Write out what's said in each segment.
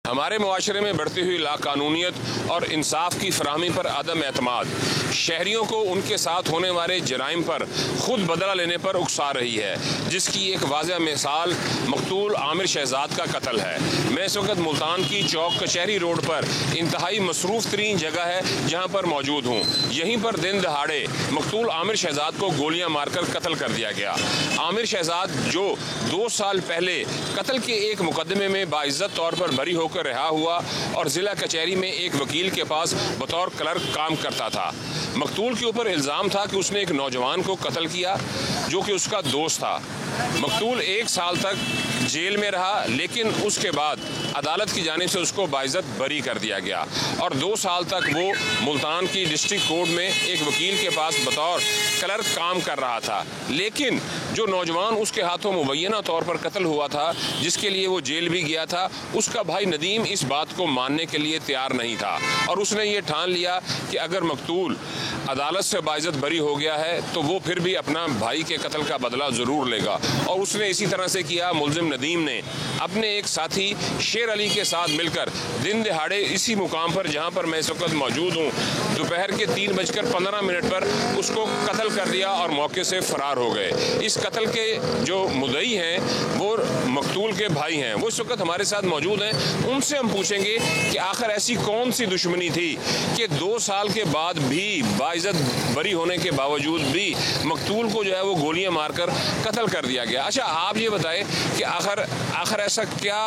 ہمارے معاشرے میں بڑھتی ہوئی لاقانونیت اور انصاف کی فراہمی پر عدم اعتماد شہریوں کو ان کے ساتھ ہونے والے جرائم پر خود بدلہ لینے پر اکسا رہی ہے، جس کی ایک واضح مثال مقتول عامر شہزاد کا قتل ہے۔ میں اس وقت ملتان کی چوک کچہری روڈ پر انتہائی مصروف ترین جگہ ہے جہاں پر موجود ہوں۔ یہیں پر دن دہاڑے مقتول عامر شہزاد کو گولیاں مار کر قتل کر دیا گیا۔ عامر شہزاد جو 2 سال پہلے قتل کے ایک مقدمے میں باعزت طور پر بری ہو کر رہا ہوا اور ضلع کچہری میں ایک وکیل کے پاس بطور کلرک کام کرتا تھا، مقتول کے اوپر الزام تھا کہ اس نے ایک نوجوان کو قتل کیا جو کہ اس کا دوست تھا۔ مقتول 1 سال تک جیل میں رہا، لیکن اس کے بعد عدالت کی جانب سے اس کو باعزت بری کر دیا گیا اور 2 سال تک وہ ملتان کی ڈسٹرکٹ کورٹ میں ایک وکیل کے پاس بطور کلرک کام کر رہا تھا۔ لیکن جو نوجوان اس کے ہاتھوں مبینہ طور پر قتل ہوا تھا، جس کے لیے وہ جیل بھی گیا تھا، اس کا بھائی ندیم اس بات کو ماننے کے لیے تیار نہیں تھا اور اس نے یہ ٹھان لیا کہ اگر مقتول عدالت سے باعزت بری ہو گیا ہے تو وہ پھر بھی اپنا بھائی کے قتل کا بدلہ ضرور لے گا، اور اس نے اسی طرح سے کیا۔ ملزم ندیم نے اپنے ایک ساتھی شیر علی کے ساتھ مل کر دن دہاڑے اسی مقام پر جہاں پر میں اس وقت موجود ہوں دوپہر کے 3:15 پر اس کو قتل کر دیا اور موقع سے فرار ہو گئے۔ اس قتل کے جو مدعی ہیں وہ مقتول کے بھائی ہیں، وہ اس وقت ہمارے ساتھ موجود ہیں۔ ان سے ہم پوچھیں گے کہ آخر ایسی کون سی دشمنی تھی کہ 2 سال کے بعد بھی باعزت بری ہونے کے باوجود بھی مقتول کو جو ہے وہ گولیاں مار کر قتل کر دیا گیا۔ اچھا آپ یہ بتائیں کہ آخر ایسا کیا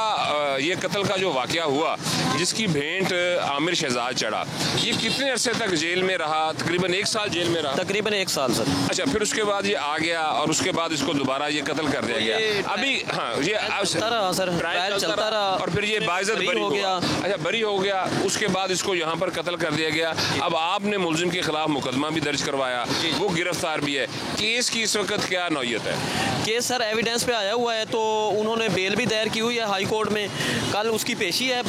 یہ قتل کا جو واقعہ ہوا جس کی بھینٹ عامر شہزاد چڑھا، یہ کتنے عرصے تک جیل میں رہا؟ تقریباً 1 سال جیل میں رہا؟ تقریباً 1 سال سر۔ اچھا، پھر اس کے بعد یہ آ گیا اور اس کے بعد اس کو دوبارہ یہ قتل کر دیا گیا۔ ابھی یہ چلتا رہا اور پھر یہ باعزت بری ہو گیا۔ اچھا، بری ہو گیا، اس کے بعد اس کو یہاں پر قتل کر دیا گیا۔ اب آپ نے ملزم کے خلاف مقدمہ بھی درج کروایا، وہ گرفتار بھی ہے۔ کیس کی اس وقت کیا نوعیت ہے؟ کیس سر ایویڈنس پہ آیا ہوا ہے، تو انہوں نے بیل بھی دائر کی ہوئی ہے ہائی کورٹ میں۔ کل اس کی پیشی ہے،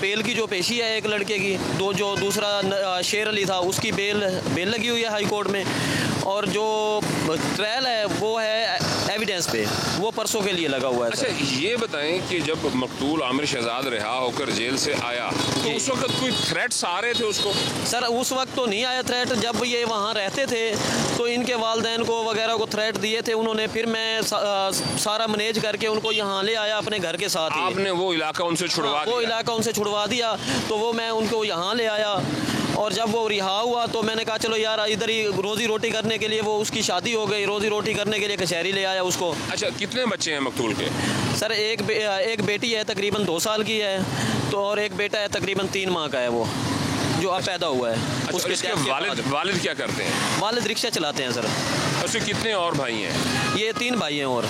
بیل کی جو پیشی ہے ایک لڑکے کی، جو دوسرا شیر علی تھا اس کی بیل لگی ہوئی ہے ہائی کورٹ میں، اور جو ٹرائل ہے وہ ہے ایویڈنس پہ، وہ پرسوں کے لیے لگا ہوا ہے۔ اچھا یہ بتائیں کہ جب مقتول عامر شہزاد رہا ہو کر جیل سے آیا تو اس وقت کوئی تھریٹس آ رہے تھے اس کو؟ سر اس وقت تو نہیں آیا تھریٹ، جب یہ وہاں رہتے تھے تو ان کے والدین کو وغیرہ کو تھریٹ دیے تھے انہوں نے، پھر میں سارا مینیج کر کے ان کو یہاں لے آیا اپنے گھر کے ساتھ۔ آپ نے وہ علاقہ ان سے چھڑوا دیا؟ وہ علاقہ ان سے چھڑوا دیا، تو وہ میں ان کو یہاں لے آیا، اور جب وہ رہا ہوا تو میں نے کہا چلو یار ادھر ہی روزی روٹی کرنے کے لیے، وہ اس کی شادی ہو گئی، روزی روٹی کرنے کے لیے کچہری لے آیا اس کو۔ اچھا کتنے بچے ہیں مقتول کے؟ سر ایک بیٹی ہے تقریباً 2 سال کی ہے، تو اور ایک بیٹا ہے تقریباً 3 ماہ کا ہے، وہ جو اب پیدا ہوا ہے۔ اس کے والد کیا کرتے ہیں؟ والد رکشہ چلاتے ہیں سر۔ اس کے کتنے اور بھائی ہیں؟ یہ 3 بھائی ہیں اور۔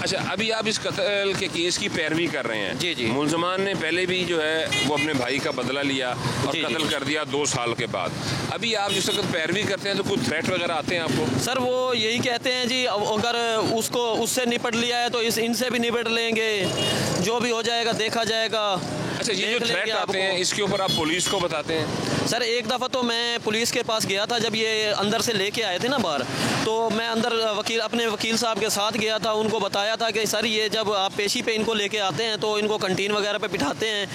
اچھا ابھی آپ اس قتل کے کیس کی پیروی کر رہے ہیں؟ جی۔ ملزمان نے پہلے بھی جو ہے وہ اپنے بھائی کا بدلہ لیا اور قتل کر دیا 2 سال کے بعد۔ ابھی آپ جس وقت پیروی کرتے ہیں تو کوئی تھریٹ وغیرہ آتے ہیں آپ کو؟ سر وہ یہی کہتے ہیں جی اگر اس سے نپٹ لیا ہے تو ان سے بھی نپٹ لیں گے، جو بھی ہو جائے گا دیکھا جائے گا۔ اچھا یہ جو تھریٹ آتے ہیں اس کے اوپر آپ پولیس کو بتاتے ہیں؟ سر ایک دفعہ تو میں پولیس کے پاس گیا تھا، جب یہ اندر سے لے کے آئے تھے نا باہر، تو میں اندر اپنے وکیل صاحب کے ساتھ گیا تھا، ان کو بتایا تھا کہ سر یہ جب آپ پیشی پہ ان کو لے کے آتے ہیں تو ان کو کنٹین وغیرہ پہ بٹھاتے ہیں،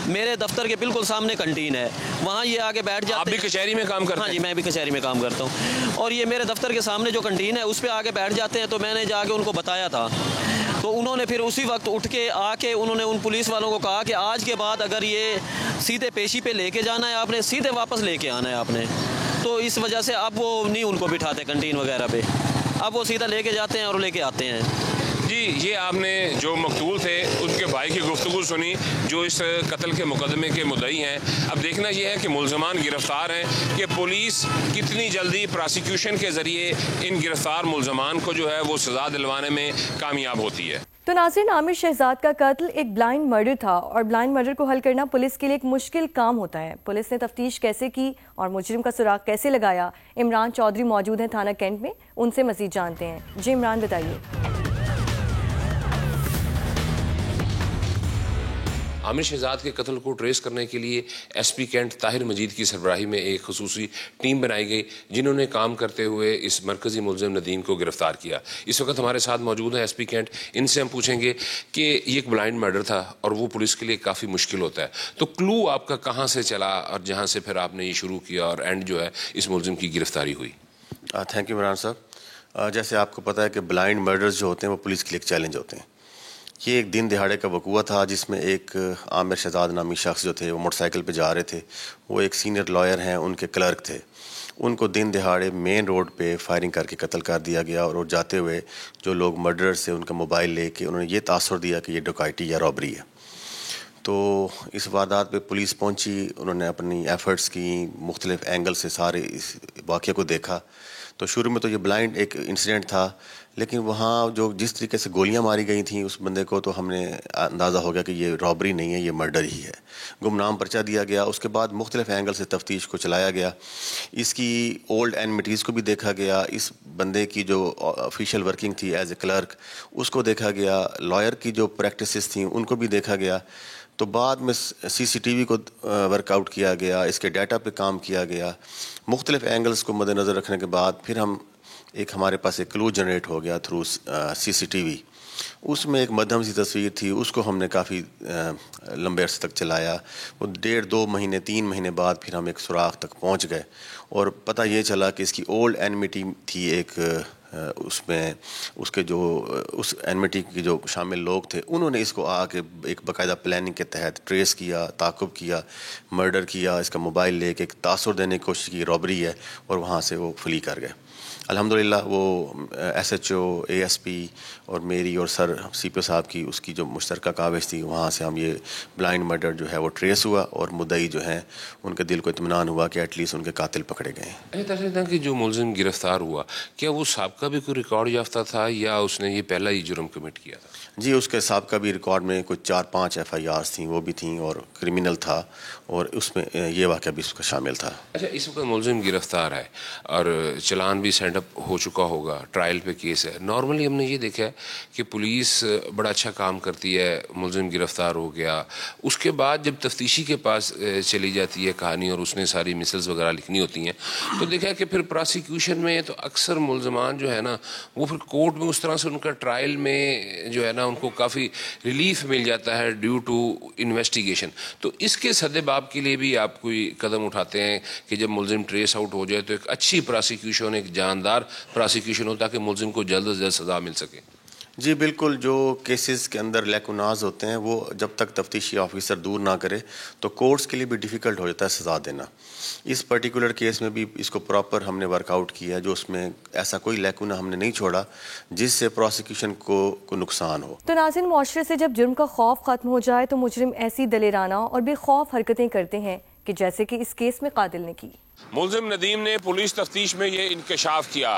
میرے دفتر کے بالکل سامنے کنٹین ہے، وہاں یہ آگے بیٹھ جاتے ہیں۔ آپ بھی کچہری میں کام کرتے ہیں؟ ہاں جی میں بھی کچہری میں کام کرتا ہوں، اور یہ میرے دفتر کے سامنے جو کنٹین ہے اس پہ آگے بیٹھ جاتے ہیں، تو میں نے جا کے ان کو بتایا تھا، تو انہوں نے پھر اسی وقت اٹھ کے آ کے انہوں نے ان پولیس والوں کو کہا کہ آج کے بعد اگر یہ سیدھے پیشی پہ لے کے جانا ہے آپ نے، سیدھے واپس لے کے آنا ہے آپ نے، تو اس وجہ سے اب وہ نہیں ان کو بٹھاتے کنٹین وغیرہ پہ، اب وہ سیدھا لے کے جاتے ہیں اور لے کے آتے ہیں۔ جی یہ آپ نے جو مقتول تھے ان کے بھائی کی گفتگو سنی جو اس قتل کے مقدمے کے مدعی ہیں۔ اب دیکھنا یہ ہے کہ ملزمان گرفتار ہیں کہ پولیس کتنی جلدی پراسیکیوشن کے ذریعے ان گرفتار ملزمان کو جو ہے وہ سزا دلوانے میں کامیاب ہوتی ہے۔ تو ناظرین، عامر شہزاد کا قتل ایک بلائنڈ مرڈر تھا، اور بلائنڈ مرڈر کو حل کرنا پولیس کے لیے ایک مشکل کام ہوتا ہے۔ پولیس نے تفتیش کیسے کی اور مجرم کا سراغ کیسے لگایا؟ عمران چودھری موجود ہیں تھانہ کینٹ میں، ان سے مزید جانتے ہیں۔ جی عمران بتائیے۔ عامر شہزاد کے قتل کو ٹریس کرنے کے لیے ایس پی کینٹ طاہر مجید کی سربراہی میں ایک خصوصی ٹیم بنائی گئی جنہوں نے کام کرتے ہوئے اس مرکزی ملزم ندیم کو گرفتار کیا. اس وقت ہمارے ساتھ موجود ہیں ایس پی کینٹ. ان سے ہم پوچھیں گے کہ یہ ایک بلائنڈ مرڈر تھا اور وہ پولیس کے لیے کافی مشکل ہوتا ہے, تو کلو آپ کا کہاں سے چلا اور جہاں سے پھر آپ نے یہ شروع کیا اور اینڈ جو ہے اس ملزم کی گرفتاری ہوئی؟ تھینک یو عمران صاحب. جیسے آپ کو پتہ ہے کہ بلائنڈ مرڈرز جو ہوتے ہیں وہ پولیس کے لیے ایک چیلنج ہوتے ہیں. یہ ایک دن دہاڑے کا وقوع تھا جس میں ایک عامر شہزاد نامی شخص جو تھے وہ موٹر سائیکل پہ جا رہے تھے. وہ ایک سینئر لائر ہیں, ان کے کلرک تھے. ان کو دن دہاڑے مین روڈ پہ فائرنگ کر کے قتل کر دیا گیا, اور جاتے ہوئے جو لوگ مرڈرر سے ان کا موبائل لے کے انہوں نے یہ تاثر دیا کہ یہ ڈکیتی یا رابری ہے. تو اس واردات پہ پولیس پہنچی, انہوں نے اپنی ایفرٹس کی, مختلف اینگل سے سارے اس واقعے کو دیکھا. تو شروع میں تو یہ بلائنڈ ایک انسیڈنٹ تھا, لیکن وہاں جو جس طریقے سے گولیاں ماری گئی تھیں اس بندے کو, تو ہم نے اندازہ ہو گیا کہ یہ رابری نہیں ہے, یہ مرڈر ہی ہے. گمنام پرچہ دیا گیا. اس کے بعد مختلف اینگل سے تفتیش کو چلایا گیا. اس کی اولڈ اینمیٹیز کو بھی دیکھا گیا. اس بندے کی جو آفیشیل ورکنگ تھی ایز اے کلرک اس کو دیکھا گیا. لائر کی جو پریکٹسز تھیں ان کو بھی دیکھا گیا. تو بعد میں سی سی ٹی وی کو ورک آؤٹ کیا گیا, اس کے ڈیٹا پہ کام کیا گیا. مختلف اینگلز کو مد نظر رکھنے کے بعد پھر ہمارے پاس ایک کلو جنریٹ ہو گیا تھرو سی سی ٹی وی. اس میں ایک مدھم سی تصویر تھی, اس کو ہم نے کافی لمبے عرصے تک چلایا. وہ 1.5-2 مہینے 3 مہینے بعد پھر ہم ایک سراغ تک پہنچ گئے, اور پتہ یہ چلا کہ اس کی اولڈ اینمیٹی تھی ایک. اس میں اس کے جو اس اینمیٹی کے جو شامل لوگ تھے انہوں نے اس کو آ کے ایک باقاعدہ پلاننگ کے تحت ٹریس کیا, تعاقب کیا, مرڈر کیا, اس کا موبائل لے کے ایک تاثر دینے کی کوشش کی رابری ہے, اور وہاں سے وہ فلی کر گئے. الحمدللہ وہ S H O, A S P اور میری اور سر سی پی او صاحب کی اس کی جو مشترکہ کاوش تھی, وہاں سے ہم یہ بلائنڈ مرڈر جو ہے وہ ٹریس ہوا, اور مدعی جو ہیں ان کے دل کو اطمینان ہوا کہ ایٹ لیسٹ ان کے قاتل پکڑے گئے. طرح کہ جو ملزم گرفتار ہوا, کیا وہ سابقہ بھی کوئی ریکارڈ یافتہ تھا یا اس نے یہ پہلا ہی جرم کمٹ کیا تھا؟ جی, اس کے سابقہ بھی ریکارڈ میں کچھ 4-5 ایف آئی آرز تھیں, وہ بھی تھیں, اور کرمنل تھا, اور اس میں یہ واقعہ بھی اس کا شامل تھا. اچھا, اس وقت ملزم گرفتار ہے اور چلان بھی سینڈ اپ ہو چکا ہوگا, ٹرائل پہ کیس ہے. نارملی ہم نے یہ دیکھا ہے کہ پولیس بڑا اچھا کام کرتی ہے, ملزم گرفتار ہو گیا, اس کے بعد جب تفتیشی کے پاس چلی جاتی ہے کہانی اور اس نے ساری مسلز وغیرہ لکھنی ہوتی ہیں, تو دیکھا کہ پھر پراسیکیوشن میں تو اکثر ملزمان جو ہے نا وہ پھر کورٹ میں اس طرح سے ان کا ٹرائل میں جو ہے نا ان کو کافی ریلیف مل جاتا ہے ڈیو ٹو انویسٹیگیشن. تو اس کے سدباب کے لیے بھی آپ کوئی قدم اٹھاتے ہیں کہ جب ملزم ٹریس آؤٹ ہو جائے تو ایک اچھی پراسیکیوشن, ایک جاندار پراسیکیوشن ہو تاکہ ملزم کو جلد از جلد سزا مل سکے؟ جی بالکل, جو کیسز کے اندر لیکوناز ہوتے ہیں وہ جب تک تفتیشی آفیسر دور نہ کرے تو کورٹس کے لیے بھی ڈیفیکلٹ ہو جاتا ہے سزا دینا. اس پرٹیکولر کیس میں بھی اس کو پراپر ہم نے ورک آؤٹ کیا, جو اس میں ایسا کوئی لیکونا ہم نے نہیں چھوڑا جس سے پروسیکیوشن کو نقصان ہو. تو ناظرین, معاشرے سے جب جرم کا خوف ختم ہو جائے تو مجرم ایسی دلیرانہ اور بے خوف حرکتیں کرتے ہیں کہ جیسے کہ اس کیس میں قاتل نے کی. ملزم ندیم نے پولیس تفتیش میں یہ انکشاف کیا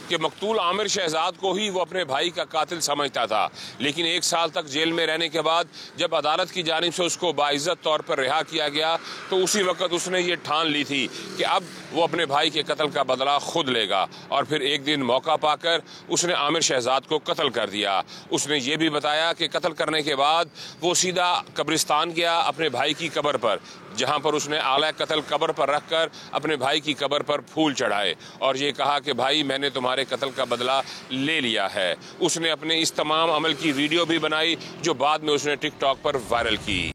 کہ مقتول عامر شہزاد کو ہی وہ اپنے بھائی کا قاتل سمجھتا تھا, لیکن 1 سال تک جیل میں رہنے کے بعد جب عدالت کی جانب سے اس کو باعزت طور پر رہا کیا گیا تو اسی وقت اس نے یہ ٹھان لی تھی کہ اب وہ اپنے بھائی کے قتل کا بدلہ خود لے گا, اور پھر ایک دن موقع پا کر اس نے عامر شہزاد کو قتل کر دیا. اس نے یہ بھی بتایا کہ قتل کرنے کے بعد وہ سیدھا قبرستان گیا اپنے بھائی کی قبر پر, جہاں پر اس نے آلہ قتل قبر پر رکھ کر اپنے بھائی کی قبر پر پھول چڑھائے اور یہ کہا کہ بھائی میں نے تمہارے قتل کا بدلہ لے لیا ہے. اس نے اپنے اس تمام عمل کی ویڈیو بھی بنائی جو بعد میں اس نے ٹک ٹاک پر وائرل کی.